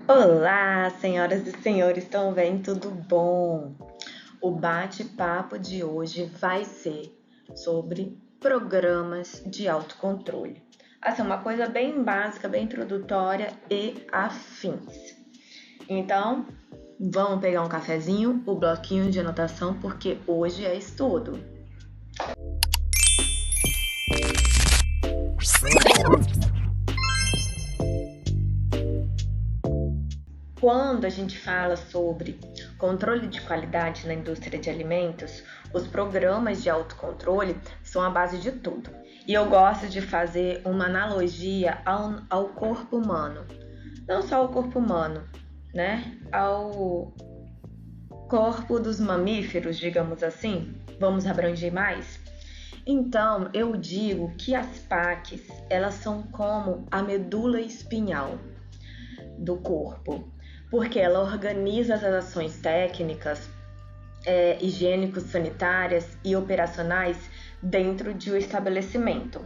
Olá, senhoras e senhores, estão bem? Tudo bom? O bate-papo de hoje vai ser sobre programas de autocontrole. Assim, uma coisa bem básica, bem introdutória e afins. Então, vamos pegar um cafezinho, o bloquinho de anotação, porque hoje é estudo. Quando a gente fala sobre controle de qualidade na indústria de alimentos, os programas de autocontrole são a base de tudo. E eu gosto de fazer uma analogia ao corpo humano. Não só ao corpo humano, né? Ao corpo dos mamíferos, digamos assim. Vamos abranger mais? Então, eu digo que as PACs, elas são como a medula espinhal do corpo, porque ela organiza as ações técnicas, higiênico-sanitárias e operacionais dentro de um estabelecimento.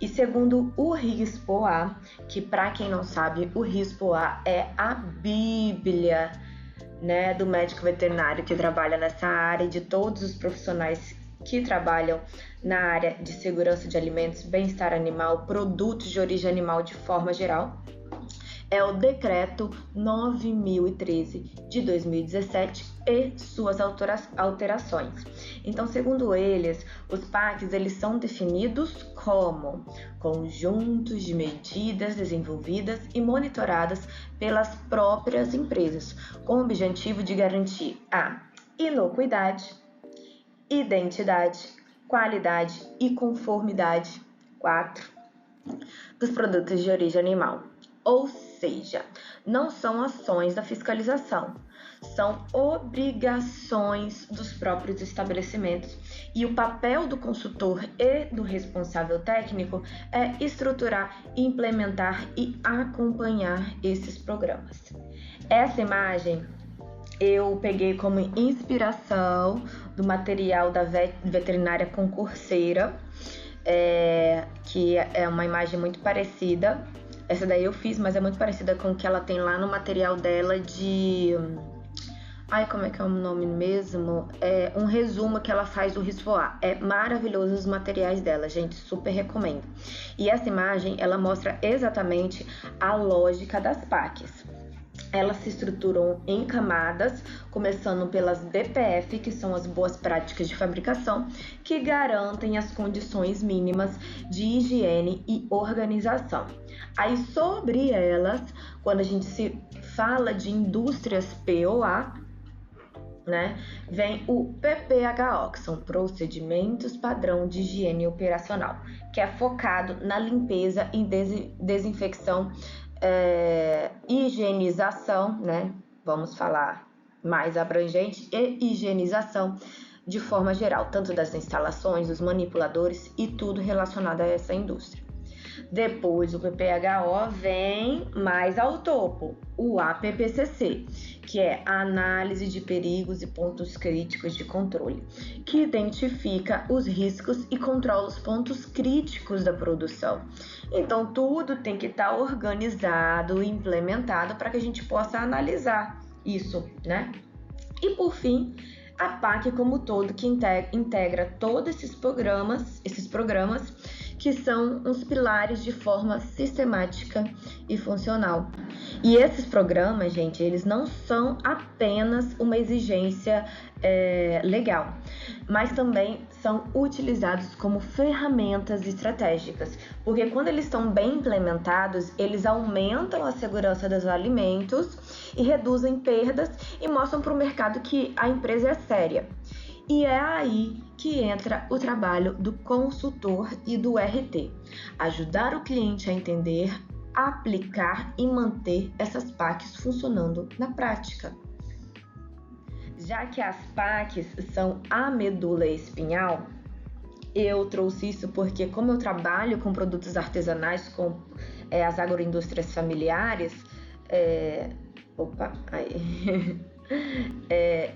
E segundo o RISPOA, que para quem não sabe, o RISPOA é a bíblia, né, do médico veterinário que trabalha nessa área e de todos os profissionais que trabalham na área de segurança de alimentos, bem-estar animal, produtos de origem animal de forma geral. É o Decreto 9.013 de 2017 e suas alterações. Então, segundo eles, os PACs eles são definidos como conjuntos de medidas desenvolvidas e monitoradas pelas próprias empresas, com o objetivo de garantir a inocuidade, identidade, qualidade e conformidade 4 dos produtos de origem animal. Ou seja, não são ações da fiscalização, são obrigações dos próprios estabelecimentos. E o papel do consultor e do responsável técnico é estruturar, implementar e acompanhar esses programas. Essa imagem eu peguei como inspiração do material da veterinária concurseira, que é uma imagem muito parecida. Essa daí eu fiz, mas é muito parecida com o que ela tem lá no material dela de... Ai, como é que é o nome mesmo? É um resumo que ela faz do RISPOA. É maravilhoso os materiais dela, gente, super recomendo. E essa imagem, ela mostra exatamente a lógica das PACs. Elas se estruturam em camadas, começando pelas BPF, que são as boas práticas de fabricação, que garantem as condições mínimas de higiene e organização. Aí, sobre elas, quando a gente se fala de indústrias POA, né, vem o PPHO, que são procedimentos padrão de higiene operacional, que é focado na limpeza e desinfecção, higienização, né? Vamos falar mais abrangente, e higienização de forma geral, tanto das instalações, dos manipuladores e tudo relacionado a essa indústria. Depois o PPHO vem mais ao topo, o APPCC, que é a análise de perigos e pontos críticos de controle, que identifica os riscos e controla os pontos críticos da produção. Então, tudo tem que estar organizado e implementado para que a gente possa analisar isso, né? E, por fim, a PAC como todo, que integra todos esses programas que são os pilares de forma sistemática e funcional. E esses programas, gente, eles não são apenas uma exigência legal, mas também são utilizados como ferramentas estratégicas, porque quando eles estão bem implementados, eles aumentam a segurança dos alimentos e reduzem perdas e mostram para o mercado que a empresa é séria. E é aí que entra o trabalho do consultor e do RT, ajudar o cliente a entender, aplicar e manter essas PACs funcionando na prática. Já que as PACs são a medula espinhal, eu trouxe isso porque, como eu trabalho com produtos artesanais, com as agroindústrias familiares,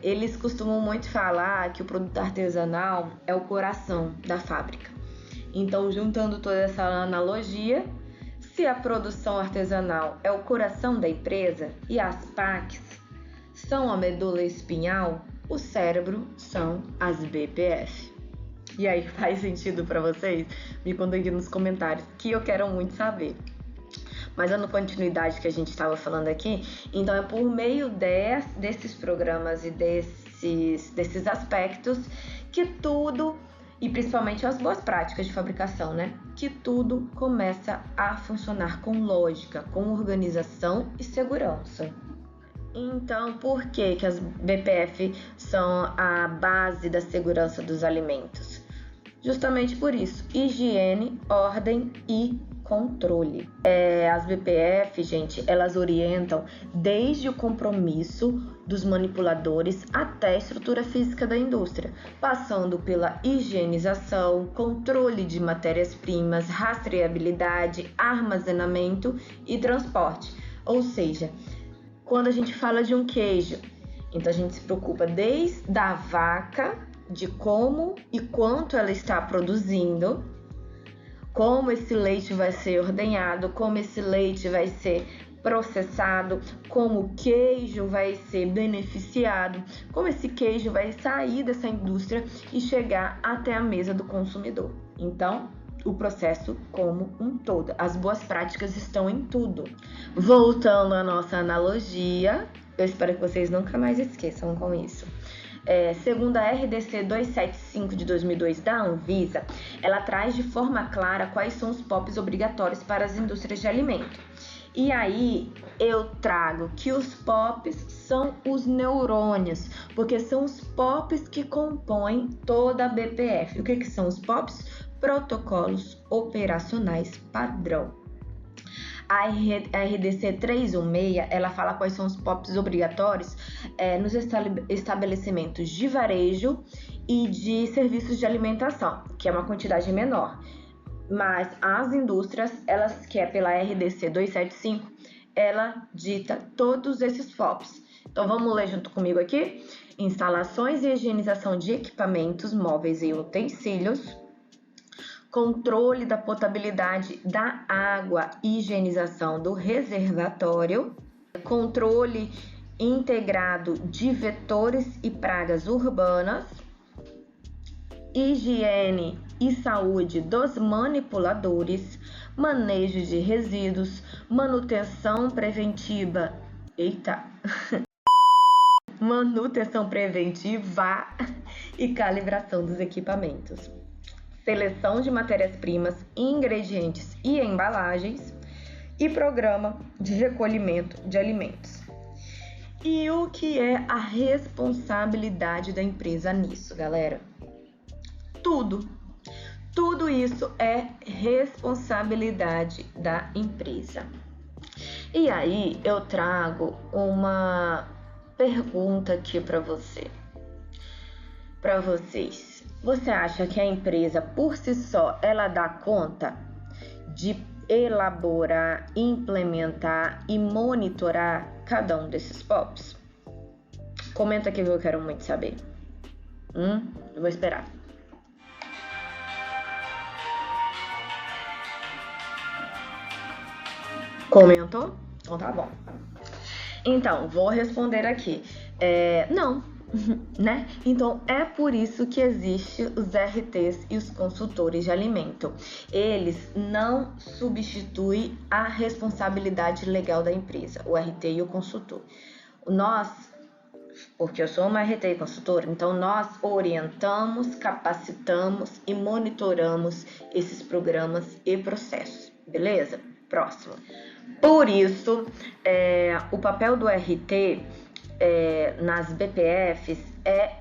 eles costumam muito falar que o produto artesanal é o coração da fábrica. Então, juntando toda essa analogia, Se a produção artesanal é o coração da empresa e as PACs são a medula espinhal, o cérebro são as BPF. E aí, faz sentido para vocês? Me contem aqui nos comentários, que eu quero muito saber. Mas dando continuidade que a gente estava falando aqui, então é por meio desses programas e desses aspectos que tudo, e principalmente as boas práticas de fabricação, né? Que tudo começa a funcionar com lógica, com organização e segurança. Então, por que as BPF são a base da segurança dos alimentos? Justamente por isso, higiene, ordem e controle. As BPF, gente, elas orientam desde o compromisso dos manipuladores até a estrutura física da indústria, passando pela higienização, controle de matérias-primas, rastreabilidade, armazenamento e transporte. Ou seja, quando a gente fala de um queijo, então a gente se preocupa desde a vaca, de como e quanto ela está produzindo, como esse leite vai ser ordenhado, como esse leite vai ser processado, como o queijo vai ser beneficiado, como esse queijo vai sair dessa indústria e chegar até a mesa do consumidor. Então, o processo como um todo. As boas práticas estão em tudo. Voltando à nossa analogia, eu espero que vocês nunca mais esqueçam com isso. Segundo a RDC 275 de 2002 da Anvisa, ela traz de forma clara quais são os POPs obrigatórios para as indústrias de alimento. E aí eu trago que os POPs são os neurônios, porque são os POPs que compõem toda a BPF. O que são os POPs? Protocolos operacionais padrão. A RDC 316, ela fala quais são os POPs obrigatórios nos estabelecimentos de varejo e de serviços de alimentação, que é uma quantidade menor. Mas as indústrias, que é pela RDC 275, ela dita todos esses POPs. Então vamos ler junto comigo aqui? Instalações e higienização de equipamentos móveis e utensílios, controle da potabilidade da água e higienização do reservatório, controle integrado de vetores e pragas urbanas, higiene e saúde dos manipuladores, manejo de resíduos, manutenção preventiva, manutenção preventiva e calibração dos equipamentos. Seleção de matérias-primas, ingredientes e embalagens e programa de recolhimento de alimentos. E o que é a responsabilidade da empresa nisso, galera? Tudo isso é responsabilidade da empresa. E aí eu trago uma pergunta aqui para vocês. Você acha que a empresa, por si só, ela dá conta de elaborar, implementar e monitorar cada um desses POPs? Comenta aqui que eu quero muito saber. Eu vou esperar. Comentou? Então tá bom. Então, vou responder aqui. Não. Né? Então é por isso que existem os RTs e os consultores de alimento. Eles não substituem a responsabilidade legal da empresa, o RT e o consultor. Nós, porque eu sou uma RT e consultora, então nós orientamos, capacitamos e monitoramos esses programas e processos, beleza? Próximo. Por isso, o papel do RT nas BPFs é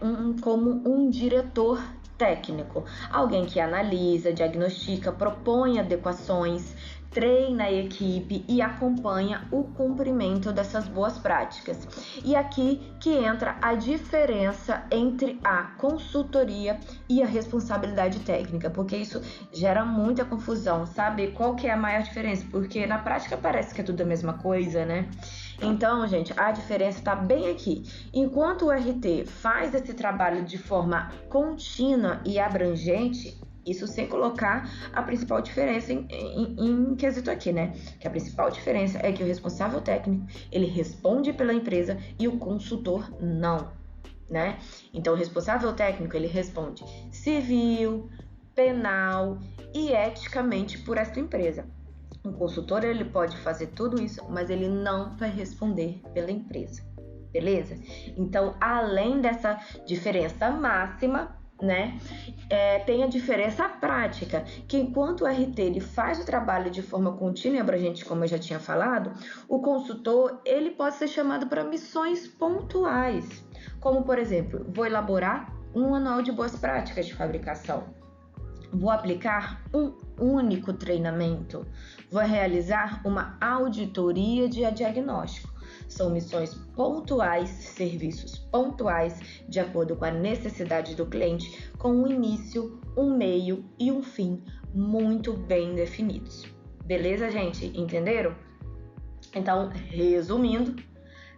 como um diretor técnico, alguém que analisa, diagnostica, propõe adequações, treina a equipe e acompanha o cumprimento dessas boas práticas. E aqui que entra a diferença entre a consultoria e a responsabilidade técnica, porque isso gera muita confusão, sabe? Qual que é a maior diferença? Porque na prática parece que é tudo a mesma coisa, né? Então, gente, a diferença está bem aqui. Enquanto o RT faz esse trabalho de forma contínua e abrangente, Isso sem colocar a principal diferença em quesito aqui, né? Que a principal diferença é que o responsável técnico, ele responde pela empresa e o consultor não, né? Então, o responsável técnico, ele responde civil, penal e eticamente por esta empresa. O consultor, ele pode fazer tudo isso, mas ele não vai responder pela empresa, beleza? Então, além dessa diferença máxima, né, tem a diferença prática, que enquanto o RT ele faz o trabalho de forma contínua e abrangente, como eu já tinha falado, o consultor ele pode ser chamado para missões pontuais, como por exemplo, vou elaborar um manual de boas práticas de fabricação, vou aplicar um único treinamento, vou realizar uma auditoria de diagnóstico. São missões pontuais, serviços pontuais, de acordo com a necessidade do cliente, com um início, um meio e um fim muito bem definidos. Beleza, gente? Entenderam? Então, resumindo,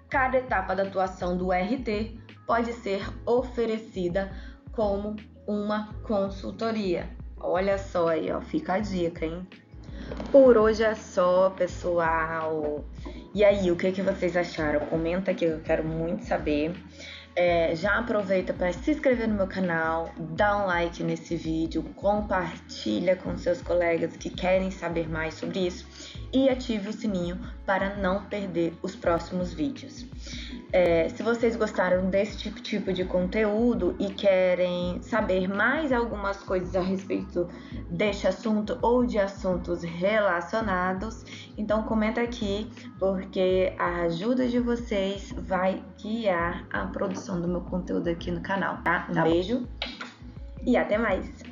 cada etapa da atuação do RT pode ser oferecida como uma consultoria. Olha só aí, ó, fica a dica, hein? Por hoje é só, pessoal. E aí, o que vocês acharam? Comenta aqui, eu quero muito saber. Já aproveita para se inscrever no meu canal, dá um like nesse vídeo, compartilha com seus colegas que querem saber mais sobre isso e ative o sininho para não perder os próximos vídeos. Se vocês gostaram desse tipo de conteúdo e querem saber mais algumas coisas a respeito deste assunto ou de assuntos relacionados, então comenta aqui, porque a ajuda de vocês vai guiar a produção do meu conteúdo aqui no canal, tá? Um beijo e até mais!